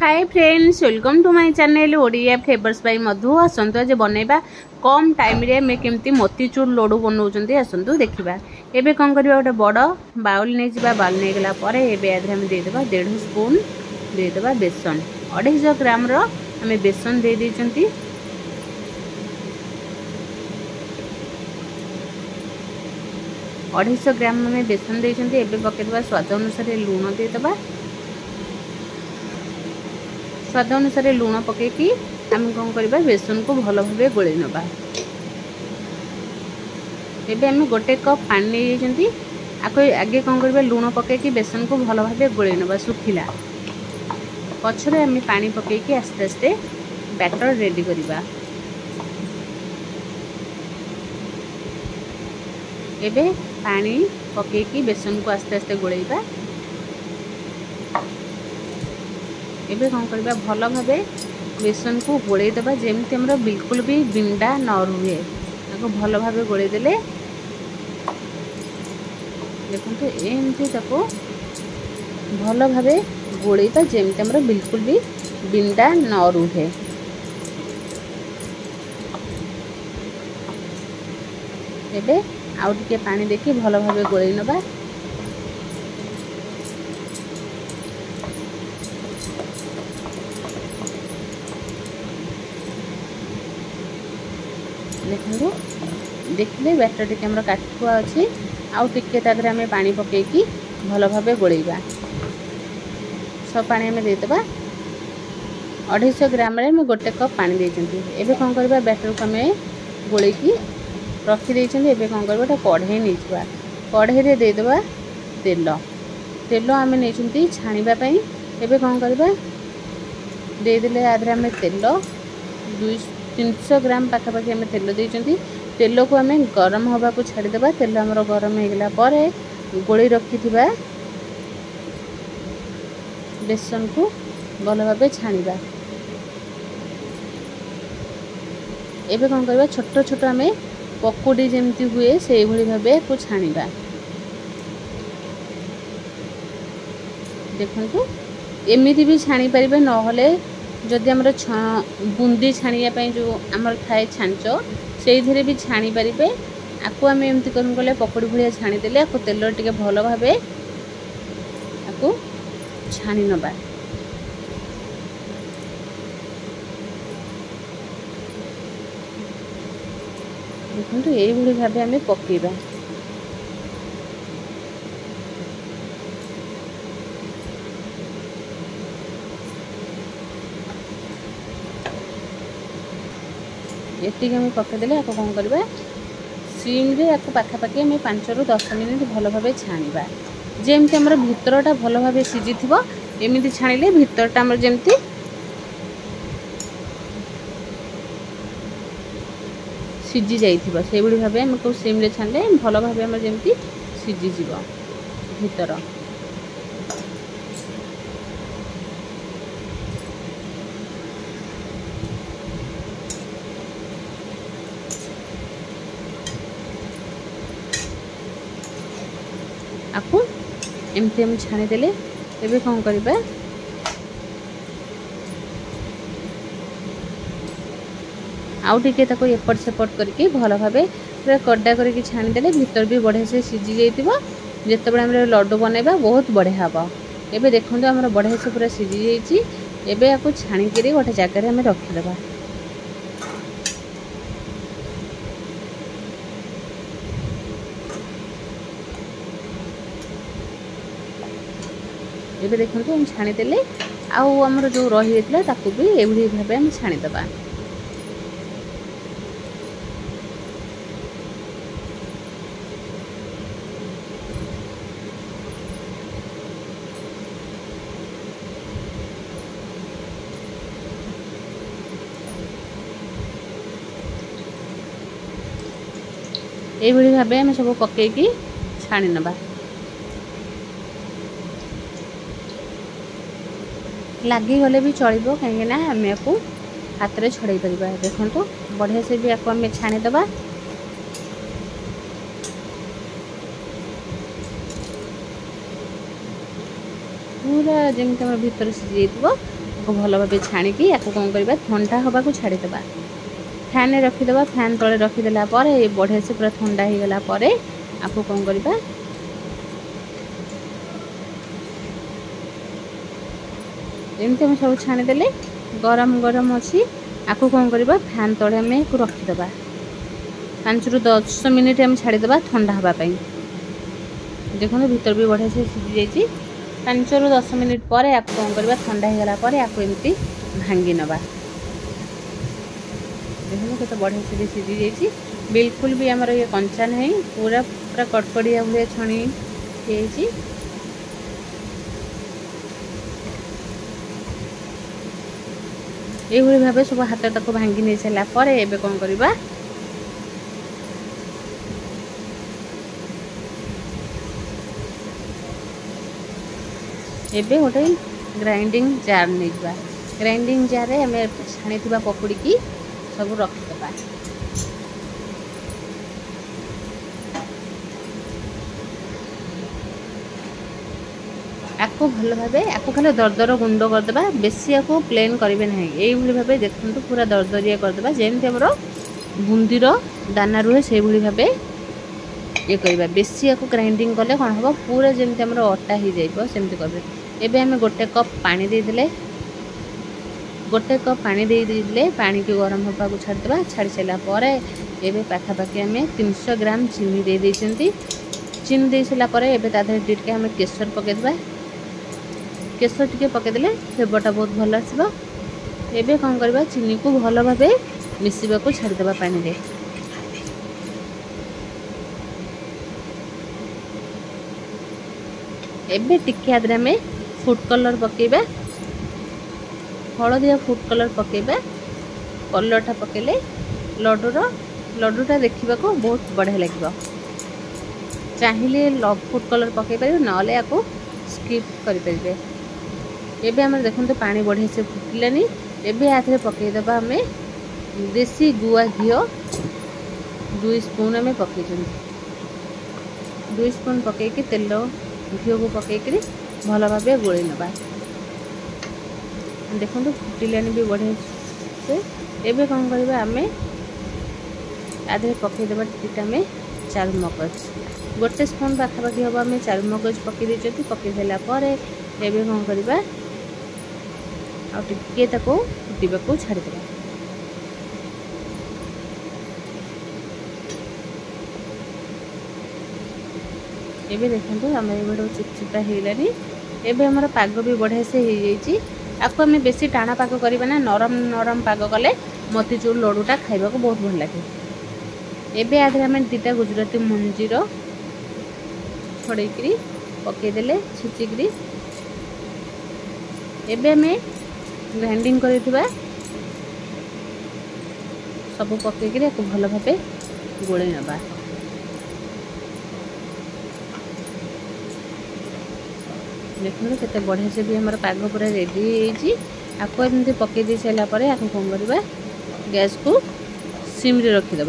Hi friends, welcome to my channel Odia flavours by Madhu. आसतु आज बनैबा कम टाइम रे में केमती मोतीचूर लड्डू बनाउछंती। आसतु देखिबा। एबे कोन करबा, गोटे बड़ बाउल नै जिबा। बाउल नै गेला परे एबे आधे हम दे देबा 1.5 स्पून दे देबा बेसन। 250 ग्राम रो हमें बेसन दे देछंती। अढ़ाई ग्राम में बेसन देछंती। एबे पकेदबा स्वाद अनुसार लूण दे देबा। स्वाद अनुसार लूण पकईकि आम कौन करबा, बेसन को भल भाव गोले नबा। एबे आम गोटे कप पानी नहीं आगे कौन करबा, लूण पकईकि बेसन को भल भाव गोले नबा। सुखिला पछरे आम पानी पकईकि आस्ते आस्ते बैटर रेडी करबा। एबे पानी पकईकि बेसन को आस्ते आस्ते गोलेबा। एबे कौन करबा, भल भावे बेसन को गोले देबा जेमती हमर बिल्कुल भी बिंडा न रुहे। ताको भल भावे गोले देले देखंतु एमती ताको भल भावे गोलेबा जेमती हमर बिल्कुल भी बिंडा न रुहे। एबे आउ टिके पानी देखि भल भावे गोले नबा। देखो देखिले बैटर टी हमर काठुआ अच्छी। आउ टिके तादरे आम पानी पकईकि भल भावे गोलेबा। सब पानी आम देदेबा। 250 ग्राम रे मैं गोटे कप पानी देछंती। एबे कौन करबा, बैटर को आम गोलेकि रखी देछंती। एबे कौन करबा, ता कढ़ाई नै जिबा। कढ़ाई रे दे देबा तेल। तेल आम नेछंती छाणीबा पई। एबे कौन करबा, दे देले आदरे आम तेल 200-300 ग्राम पाखापाखि आम तेल देछंती। तेल को आम गरम होबा को छाड़ी देबा। तेल हमर गरम हो गला परे गोली रखी थिबा बेसन को भल भावे छाणीबा। एबे कौन करबा, छोट छोट आम पकोड़ी जेमती हुए से भली भावे को छाणीबा। देखंतु एमिति भी छाणी परिबे, नहले जदि हमर बुंदी छाणिया जो आमर थाए छांच से भी छाणी पारे। आपको आम एमती कौन कले पकोड़ी भाया छाणी देले आपको तेल टिके भल भावे आपको छाणी नबा। देखो ये भाव आम पकेबा। ये आम पकईदे आपको कौन करबा, सिम रे आपको पाखापाखि आम 5 ରୁ 10 मिनिट भल भावे छाणीबा। जेमती हमर भितरटा भल भावे सिझी थिबो एमिति छाणीले भितरटा हमर जेमती सिझी जाइथिबो से भली भावे हमको सिम रे छाणले भल भावे हमर जेमती सिझी जिवो भितर। आपको एमती हम छाणी देले। एबे कौन करबा, आउ टिके ताको एपट सेपट करके भल भावे पूरा कड्डा करके छाणी देले भीतर भी बढ़िया से सिझी जाइतिबो। जेतेबेले हम लड्डू बनैबा बहुत बढ़िया हबो। एबे देखंतु हमर बढ़िया से पूरा सिझी जाइछि। एबे आपको छाणी के गोटे जगह रे हम रखि देबा। एबे देखंतु हम छाणी देले। आउ हमर जो रही जाइतला ताकू भी एभली भाबे हम छाणी देबा। एभली भाबे हम सब पकईकि छाणी नबा। लगी गले भी चलो कहीं आम आपको हाथ में छड़े पार। देखो बढ़िया से भी आपको आम छाणीदबा। पूरा जमी भीतर सिझी जाइए आपको भल भाव छाणिकी आपको कौन करवा ठंडा हवा को छाड़ीदे फैन रखीदे फैन तले रखीदेला बढ़िया से पूरा ठंडा हो गला आपको कौन करवा एमती आम सब छाणीदे गरम गरम अच्छी आपको कौन करवा फैन तले आम रखीदे 5 ରୁ 10 मिनिट आम छाड़ीदे ठंडा हाँपाई देखो भीतर भी बढ़िया से सीझी जाइए 5 ରୁ 10 मिनिट पर आपको कौन करवा ठंडा हो गला आपको एमती भांगी नवा देखो केते बढ़िया से सीझी जाइए बिल्कुल भी आमर ये कंचा नहीं पूरा पूरा कड़कड़िया भाई छणी ये भाव सब हाथ तक भांगी नहीं सारापर एवं कौन करवा एबे गोटे ग्राइंडिंग जार नहीं जा ग्राइंडिंग जार आम छाणी पकुड़ी की सब रखीदे आपको भल भाव आपको खाली दरदर गुंड करदे बेसी आपको प्लेन करेंगे ना ये भाव देखते पूरा दरदरिया करदे जमी आमर बुंदीर दाना रुहे से भाव ये करवा बेसी आपको ग्राइंडिंग कले कौन हम पूरा जमी आम अटा हो जामती करेंगे एबे हमें गोटे कप पानी देदेले गोटे कप पानी देदेले पानी की गरम होगा को छाड़ीदे छाड़ी सारापर एबे पाखापाखि आम 300 ग्राम चीनी दे देइछंती चीनी दे सारापर एबे ताधर टिके आम केसर पकेदबा केसर टिके पकेदेले फ्लेवरटा बहुत भल आसबो एबे कौन करबा चीनी को भल भाबे मिसिबा को छाड़ीदबा पानी रे एबे टिके आदरे में फूड कलर पकेबा हलदिया फूड कलर पकेबा कलरटा पकेले लड्डूटा देखा बहुत बढ़िया लगे चाहिए फूड कलर पकई पारे ना आपको स्किप करेंगे एबे आम देखते पानी बढ़िया से फुटिलानी एबे आधे पकईदे आम देसी गुआ घी 2 स्पून आम पकई 2 स्पून पकईकी तेल घी को पकईकरी भल भाव गोल नवा देखो फुटिलानी भी बढ़िया से एबे कौन करवा आम आधे पकईदे टीटा में चारुमगज गोटे स्पून पाखापाखि हम आम चारुमगज पकई देते पकई सारापर एबे कौन करवा आगे फुटा को छाड़ीदे एबे देखो आम ये चिपचिपा होगानी एबे हमर पाग भी बढ़िया से हो जाइए आपको आम बेसी टाणा पाग करवा ना नरम नरम पाग कले मोतीचूर लड्डूटा खाइबा को बहुत भल लगे एबे आधे आम 2टा गुजराती मंजीर छड़ेकरी पकईदे छिचिकी एबे आम ग्राइंडिंग कर सब पकईकरी आपको भल भाव गोल नवा देखो केते बढ़िया से भी हमारे पाग पूरा रेडी होइछि आपको एमती पकई दे सारापर आपको कौन करवा गैस को सिम रे रखीदे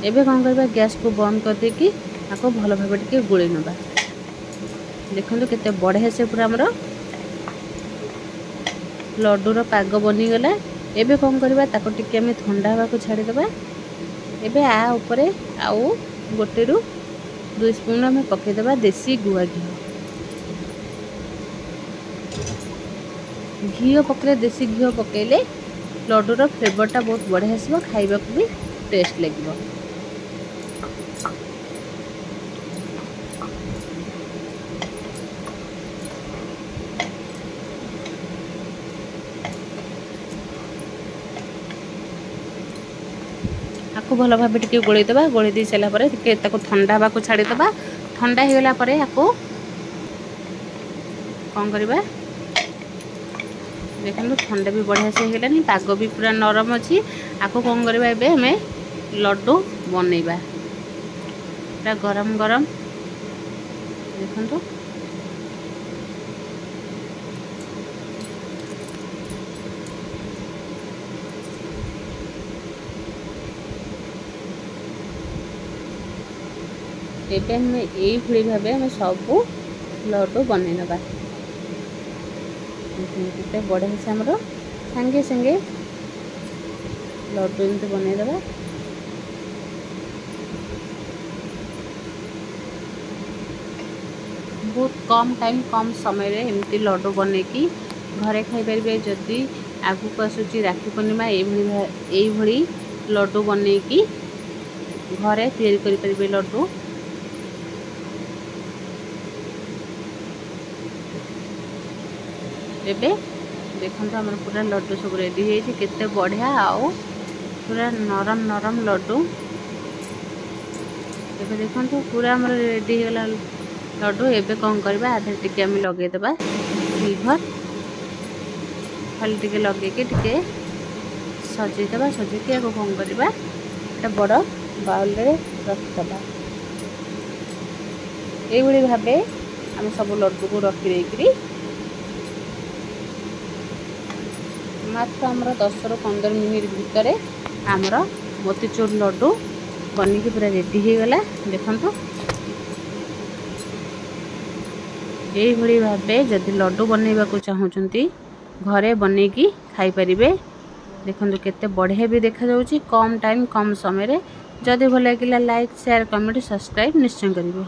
एबे कौन करवा गैस को बंद कर देकी आपको भल भाव टिके गोल नवा देखो केते बढ़िया से पूरा हमर लड्डूर पाग बनीगला एबे कौन करवा ताको टिके आम ठंडा हवा को छाड़ीदे एबे आ ऊपर आउ गोटे रु 2 स्पून आम पकईदे देसी गुआ घी पकड़े देसी घी पकईले लड्डूर फ्लेवरटा बहुत बढ़िया आसो खाइबा को भी टेस्ट लगे आपको भल भाव टिके गोलईदे गोली दे सारापर ठंडा हवा को छाड़ीदे ठंडा हो गला आपको कौन करवा देखो ठंडा भी बढ़िया से होगलानी पाग भी पूरा नरम अच्छी आपको कौन करवा एबे हमें लड्डू बनैबा पूरा गरम गरम देखो एबे हमें यही भाव हम सब लड्डू बनई नवा କେତେ ବଢ଼ିଆ ସେ ଆମର ସାଙ୍ଗେ ସାଙ୍ଗେ ଲड्डू एमती बनईदेवा। बहुत कम टाइम कम समय रे एमती लड्डू बनईकी घरे खाईपारे। जदि आगू आसूची राखी पूर्णिमा ये लड्डू बनईकी घरे तैयारी करें लड्डू। एबे देखो आम पूरा लड्डू सब रेडी है केते बढ़िया आउ पूरा नरम नरम लड्डू। एबे देखो पूरा आम रेडी हो लड्डू। एबे कौन करबा आधे टिके आम लगेदेबा सिल्वर खाली टिके लगेकी टिके सजेदेबा। सजेकी आगो कौन करबा एक बड़ बाउल रे रखिदेबा। ये भावे आम सब लड्डू को रखी देकरी मात्र आमर 10 ରୁ 15 मिनिट भितर आमर मोतीचूर लड्डू बनिकी पूरा रेडी हो गला। देखंतु यही भावे जदि लड्डू बनैबा को चाहूचंती घरे बनैकी खाई परिबे। देखंतु केते बढ़िया भी देखा जाउची कम टाइम कम समय रे। जदि भल लागिला लाइक शेयर कमेंट सब्सक्राइब निश्चय करिवे।